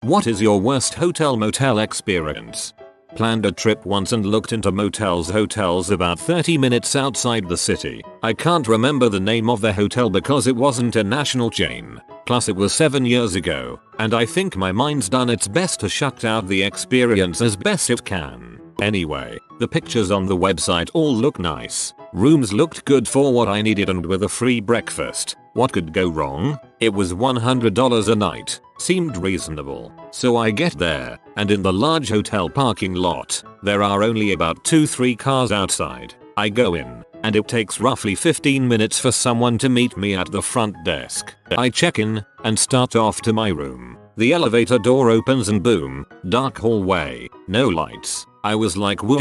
What is your worst hotel motel experience? Planned a trip once and looked into hotels about 30 minutes outside the city. I can't remember the name of the hotel because it wasn't a national chain. Plus it was 7 years ago, and I think my mind's done its best to shut out the experience as best it can. Anyway, the pictures on the website all look nice. Rooms looked good for what I needed and with a free breakfast. What could go wrong? It was $100 a night. Seemed reasonable. So I get there, and in the large hotel parking lot, there are only about 2-3 cars outside. I go in, and it takes roughly 15 minutes for someone to meet me at the front desk. I check in, and start off to my room. The elevator door opens and boom, dark hallway, no lights. I was like woo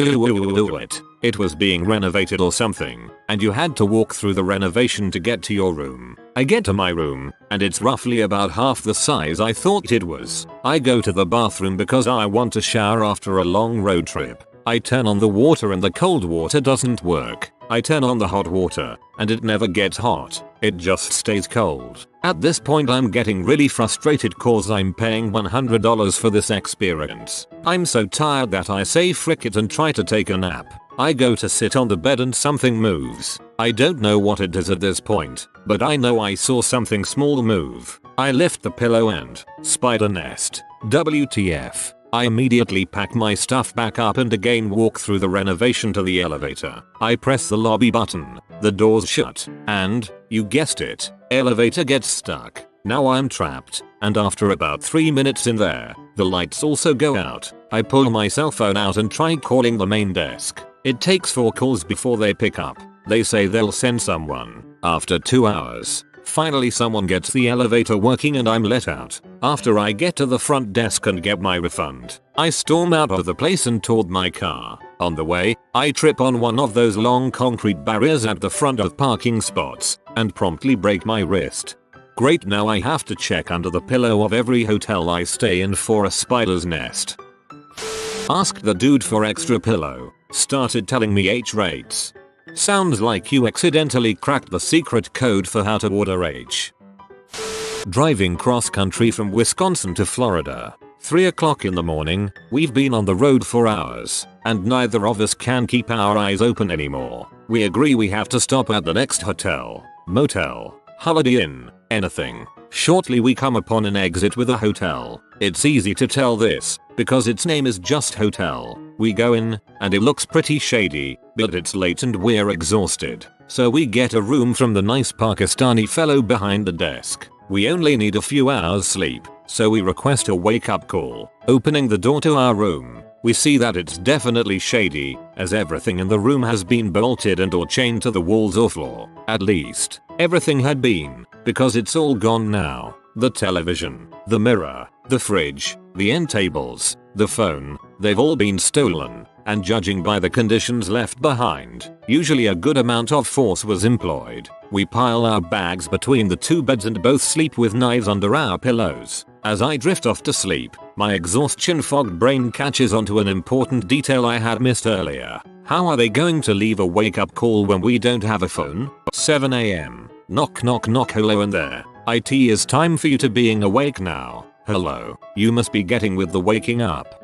it. It was being renovated or something, and you had to walk through the renovation to get to your room. I get to my room, and it's roughly about half the size I thought it was. I go to the bathroom because I want to shower after a long road trip. I turn on the water and the cold water doesn't work. I turn on the hot water, and it never gets hot. It just stays cold. At this point I'm getting really frustrated cause I'm paying $100 for this experience. I'm so tired that I say frick it and try to take a nap. I go to sit on the bed and something moves. I don't know what it is at this point, but I know I saw something small move. I lift the pillow and spider nest. WTF. I immediately pack my stuff back up and again walk through the renovation to the elevator. I press the lobby button, the doors shut, and, you guessed it, elevator gets stuck. Now I'm trapped, and after about 3 minutes in there, the lights also go out. I pull my cell phone out and try calling the main desk. It takes 4 calls before they pick up. They say they'll send someone. After 2 hours, finally someone gets the elevator working and I'm let out. After I get to the front desk and get my refund, I storm out of the place and toward my car. On the way, I trip on one of those long concrete barriers at the front of parking spots and promptly break my wrist. Great, now I have to check under the pillow of every hotel I stay in for a spider's nest. Asked the dude for extra pillow. Started telling me H rates. Sounds like you accidentally cracked the secret code for how to order H. Driving cross country from Wisconsin to Florida. 3 o'clock in the morning, we've been on the road for hours, and neither of us can keep our eyes open anymore. We agree we have to stop at the next hotel, motel, Holiday Inn, anything. Shortly we come upon an exit with a hotel. It's easy to tell this, because its name is just hotel. We go in, and it looks pretty shady, but it's late and we're exhausted. So we get a room from the nice Pakistani fellow behind the desk. We only need a few hours sleep, so we request a wake-up call. Opening the door to our room, we see that it's definitely shady, as everything in the room has been bolted and or chained to the walls or floor. At least, everything had been, because it's all gone now. The television, the mirror, the fridge, the end tables, the phone, they've all been stolen, and judging by the conditions left behind, usually a good amount of force was employed. We pile our bags between the 2 beds and both sleep with knives under our pillows. As I drift off to sleep, my exhaustion-fogged brain catches onto an important detail I had missed earlier. How are they going to leave a wake-up call when we don't have a phone? 7 AM. Knock knock knock, hello in there. IT is time for you to being awake now. Hello, you must be getting with the waking up.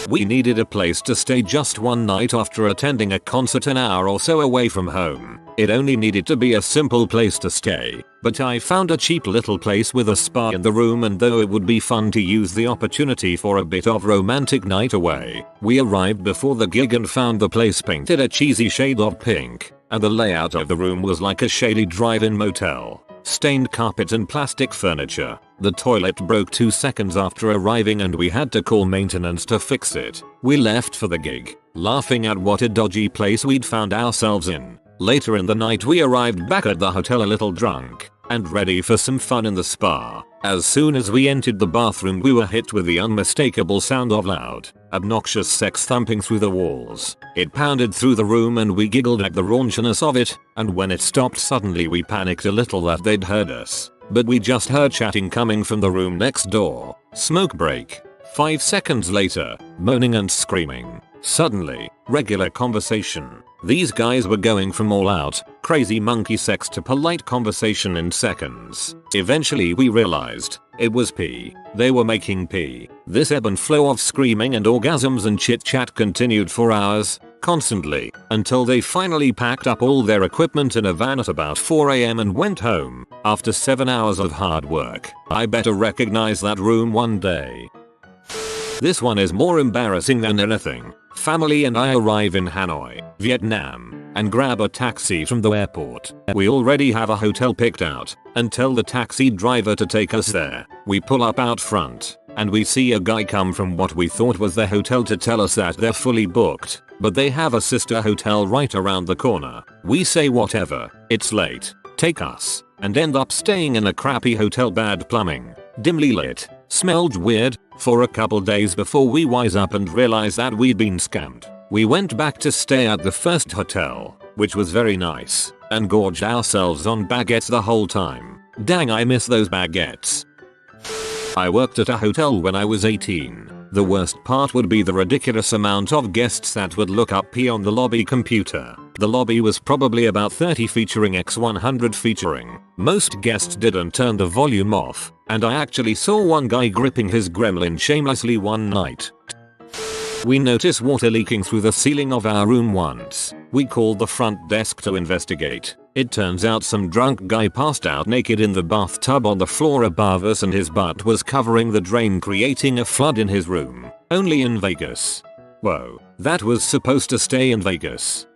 We needed a place to stay just one night after attending a concert an hour or so away from home. It only needed to be a simple place to stay, but I found a cheap little place with a spa in the room, and though it would be fun to use the opportunity for a bit of romantic night away, we arrived before the gig and found the place painted a cheesy shade of pink, and the layout of the room was like a shady drive-in motel. Stained carpet and plastic furniture. The toilet broke 2 seconds after arriving and we had to call maintenance to fix it. We left for the gig, laughing at what a dodgy place we'd found ourselves in. Later in the night we arrived back at the hotel a little drunk, and ready for some fun in the spa. As soon as we entered the bathroom we were hit with the unmistakable sound of loud, obnoxious sex thumping through the walls. It pounded through the room and we giggled at the raunchiness of it, and when it stopped suddenly we panicked a little that they'd heard us. But we just heard chatting coming from the room next door. Smoke break. 5 seconds later, moaning and screaming. Suddenly, regular conversation. These guys were going from all out, crazy monkey sex to polite conversation in seconds. Eventually we realized it was pee. They were making pee. This ebb and flow of screaming and orgasms and chit chat continued for hours, constantly, until they finally packed up all their equipment in a van at about 4 AM and went home, after 7 hours of hard work. I better recognize that room one day. This one is more embarrassing than anything. Family and I arrive in Hanoi, Vietnam, and grab a taxi from the airport. We already have a hotel picked out, and tell the taxi driver to take us there. We pull up out front, and we see a guy come from what we thought was the hotel to tell us that they're fully booked, but they have a sister hotel right around the corner. We say whatever, it's late, take us, and end up staying in a crappy hotel, bad plumbing, dimly lit, smelled weird, for a couple days before we wise up and realize that we'd been scammed. We went back to stay at the first hotel, which was very nice, and gorged ourselves on baguettes the whole time. Dang, I miss those baguettes. I worked at a hotel when I was 18. The worst part would be the ridiculous amount of guests that would look up pee on the lobby computer. The lobby was probably about 30 featuring x 100 featuring. Most guests didn't turn the volume off, and I actually saw one guy gripping his gremlin shamelessly one night. We noticed water leaking through the ceiling of our room once. We called the front desk to investigate. It turns out some drunk guy passed out naked in the bathtub on the floor above us and his butt was covering the drain, creating a flood in his room. Only in Vegas. Whoa, that was supposed to stay in Vegas.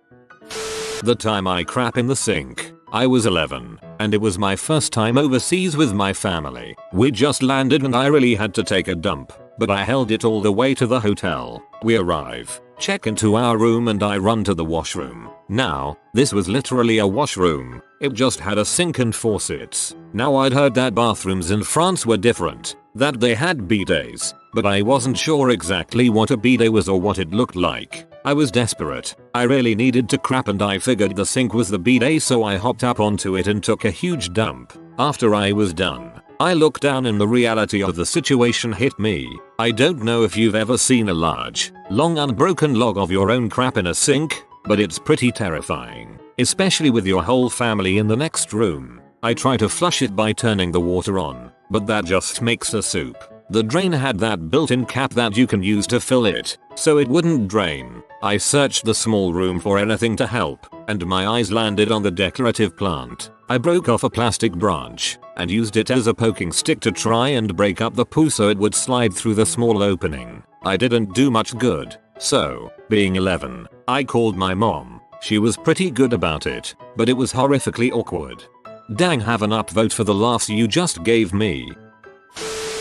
The time I crap in the sink. I was 11, and it was my first time overseas with my family. We just landed and I really had to take a dump, but I held it all the way to the hotel. We arrive, check into our room and I run to the washroom. Now, this was literally a washroom. It just had a sink and faucets. Now I'd heard that bathrooms in France were different, that they had bidets, but I wasn't sure exactly what a bidet was or what it looked like. I was desperate. I really needed to crap and I figured the sink was the bidet, so I hopped up onto it and took a huge dump. After I was done, I looked down and the reality of the situation hit me. I don't know if you've ever seen a large, long unbroken log of your own crap in a sink, but it's pretty terrifying, especially with your whole family in the next room. I try to flush it by turning the water on, but that just makes a soup. The drain had that built-in cap that you can use to fill it, so it wouldn't drain. I searched the small room for anything to help, and my eyes landed on the decorative plant. I broke off a plastic branch and used it as a poking stick to try and break up the poo so it would slide through the small opening. I didn't do much good, so, being 11, I called my mom. She was pretty good about it, but it was horrifically awkward. Dang, have an upvote for the laughs you just gave me.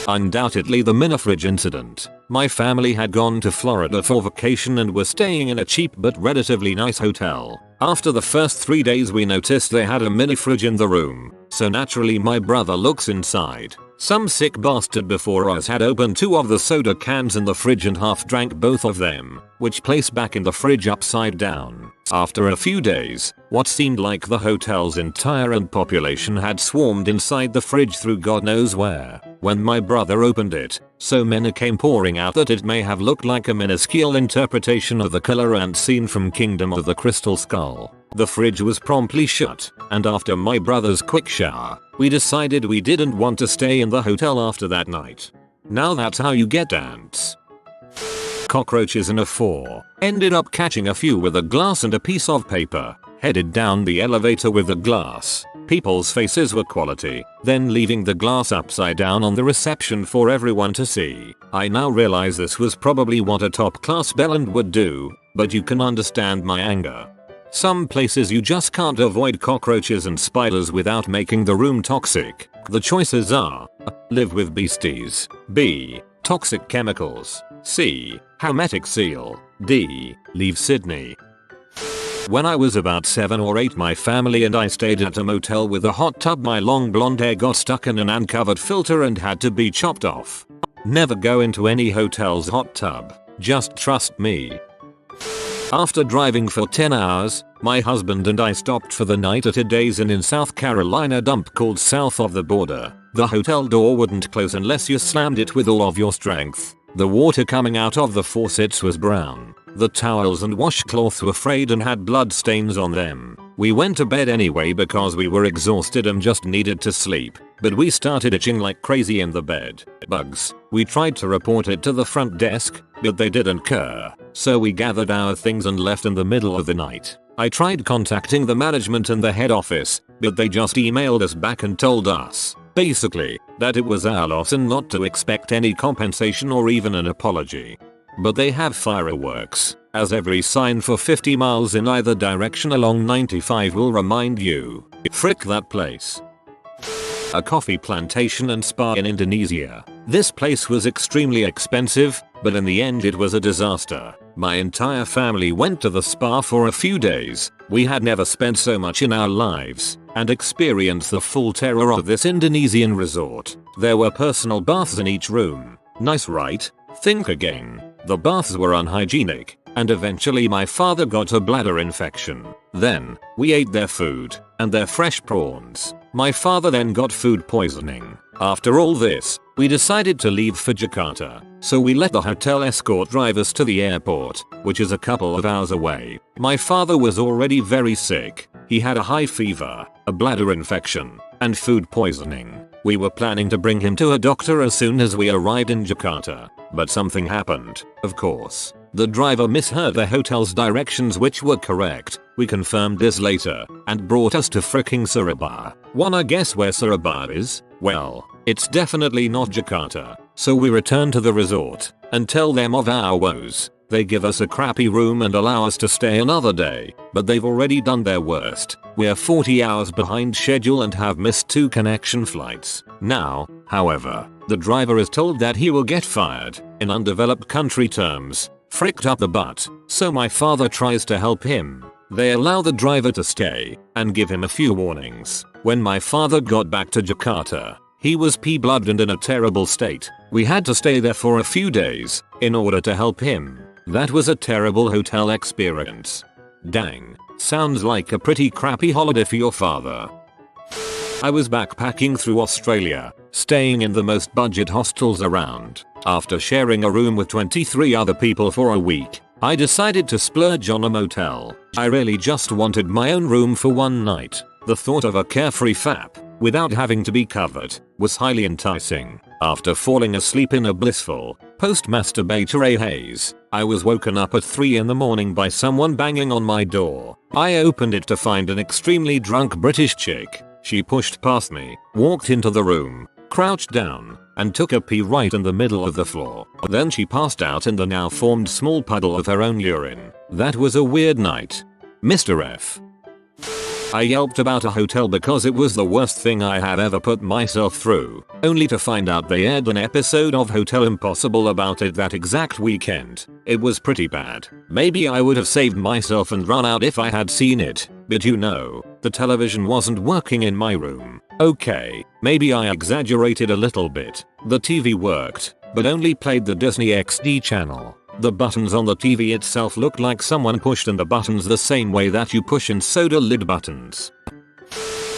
Undoubtedly the mini fridge incident. My family had gone to Florida for vacation and were staying in a cheap but relatively nice hotel. After the first 3 days we noticed they had a mini fridge in the room, so naturally my brother looks inside. Some sick bastard before us had opened 2 of the soda cans in the fridge and half drank both of them, which placed back in the fridge upside down. After a few days, what seemed like the hotel's entire population had swarmed inside the fridge through God knows where. When my brother opened it, so many came pouring out that it may have looked like a minuscule interpretation of the killer ant scene from Kingdom of the Crystal Skull. The fridge was promptly shut, and after my brother's quick shower, we decided we didn't want to stay in the hotel after that night. Now that's how you get ants. Cockroaches in a 4. Ended up catching a few with a glass and a piece of paper. Headed down the elevator with the glass. People's faces were quality, then leaving the glass upside down on the reception for everyone to see. I now realize this was probably what a top class bellend would do, but you can understand my anger. Some places you just can't avoid cockroaches and spiders without making the room toxic. The choices are: live with beasties, B. toxic chemicals, C. hermetic seal, D. leave Sydney. When I was about 7 or 8, my family and I stayed at a motel with a hot tub. My long blonde hair got stuck in an uncovered filter and had to be chopped off. Never go into any hotel's hot tub, just trust me. After driving for 10 hours, my husband and I stopped for the night at a Days Inn in South Carolina dump called South of the Border. The hotel door wouldn't close unless you slammed it with all of your strength. The water coming out of the faucets was brown. The towels and washcloths were frayed and had blood stains on them. We went to bed anyway because we were exhausted and just needed to sleep, but we started itching like crazy in the bed. Bugs. We tried to report it to the front desk, but they didn't care. So we gathered our things and left in the middle of the night. I tried contacting the management and the head office, but they just emailed us back and told us, basically, that it was our loss and not to expect any compensation or even an apology. But they have fireworks, as every sign for 50 miles in either direction along 95 will remind you. Frick that place. A coffee plantation and spa in Indonesia. This place was extremely expensive, but in the end it was a disaster. My entire family went to the spa for a few days. We had never spent so much in our lives, and experienced the full terror of this Indonesian resort. There were personal baths in each room. Nice, right? Think again. The baths were unhygienic, and eventually my father got a bladder infection. Then, we ate their food, and their fresh prawns. My father then got food poisoning. After all this, we decided to leave for Jakarta, so we let the hotel escort drive us to the airport, which is a couple of hours away. My father was already very sick. He had a high fever, a bladder infection, and food poisoning. We were planning to bring him to a doctor as soon as we arrived in Jakarta, but something happened, of course. The driver misheard the hotel's directions, which were correct. We confirmed this later, and brought us to fricking Surabaya. Wanna guess where Surabaya is? Well, it's definitely not Jakarta. So we return to the resort, and tell them of our woes. They give us a crappy room and allow us to stay another day, but they've already done their worst. We're 40 hours behind schedule and have missed 2 connection flights. Now, however, the driver is told that he will get fired, in undeveloped country terms. Fricked up the butt. So my father tries to help him. They allow the driver to stay, and give him a few warnings. When my father got back to Jakarta, he was pea-blooded and in a terrible state. We had to stay there for a few days, in order to help him. That was a terrible hotel experience. Dang. Sounds like a pretty crappy holiday for your father. I was backpacking through Australia, staying in the most budget hostels around. After sharing a room with 23 other people for a week, I decided to splurge on a motel. I really just wanted my own room for one night. The thought of a carefree fap, without having to be covered, was highly enticing. After falling asleep in a blissful, post-masturbatory haze, I was woken up at 3 in the morning by someone banging on my door. I opened it to find an extremely drunk British chick. She pushed past me, walked into the room, crouched down, and took a pee right in the middle of the floor. Then she passed out in the now formed small puddle of her own urine. That was a weird night. Mr. F. I yelped about a hotel because it was the worst thing I had ever put myself through, only to find out they aired an episode of Hotel Impossible about it that exact weekend. It was pretty bad. Maybe I would have saved myself and run out if I had seen it, but you know, the television wasn't working in my room. Okay, maybe I exaggerated a little bit. The TV worked, but only played the Disney XD channel. The buttons on the TV itself looked like someone pushed in the buttons the same way that you push in soda lid buttons.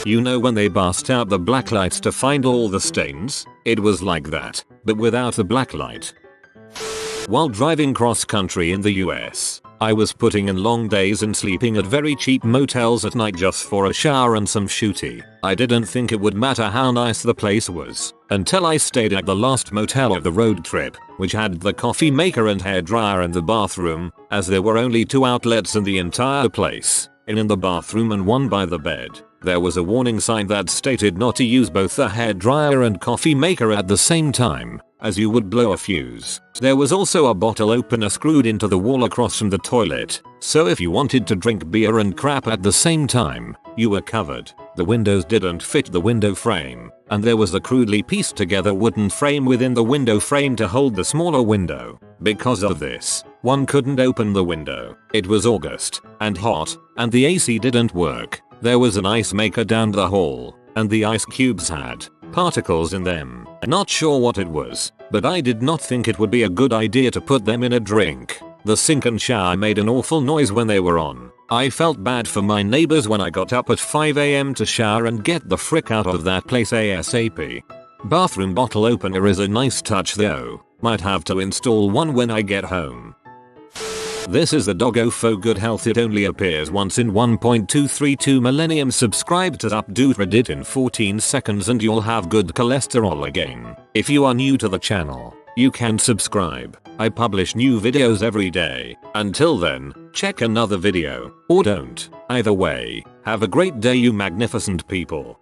You know when they bust out the black lights to find all the stains? It was like that, but without the black light. While driving cross country in the US, I was putting in long days and sleeping at very cheap motels at night just for a shower and some shooty. I didn't think it would matter how nice the place was, until I stayed at the last motel of the road trip, which had the coffee maker and hairdryer in the bathroom, as there were only 2 outlets in the entire place, in the bathroom and one by the bed. There was a warning sign that stated not to use both the hairdryer and coffee maker at the same time, as you would blow a fuse. There was also a bottle opener screwed into the wall across from the toilet, so if you wanted to drink beer and crap at the same time, you were covered. The windows didn't fit the window frame, and there was a crudely pieced together wooden frame within the window frame to hold the smaller window. Because of this, one couldn't open the window. It was August, and hot, and the AC didn't work. There was an ice maker down the hall, and the ice cubes had particles in them. Not sure what it was, but I did not think it would be a good idea to put them in a drink. The sink and shower made an awful noise when they were on. I felt bad for my neighbors when I got up at 5 AM to shower and get the frick out of that place ASAP. Bathroom bottle opener is a nice touch though. Might have to install one when I get home. This is the doggo for good health. It only appears once in 1.232 millennium. Subscribe to Updoot Reddit in 14 seconds and you'll have good cholesterol again. If you are new to the channel, you can subscribe. I publish new videos every day. Until then, check another video, or don't. Either way, have a great day you magnificent people.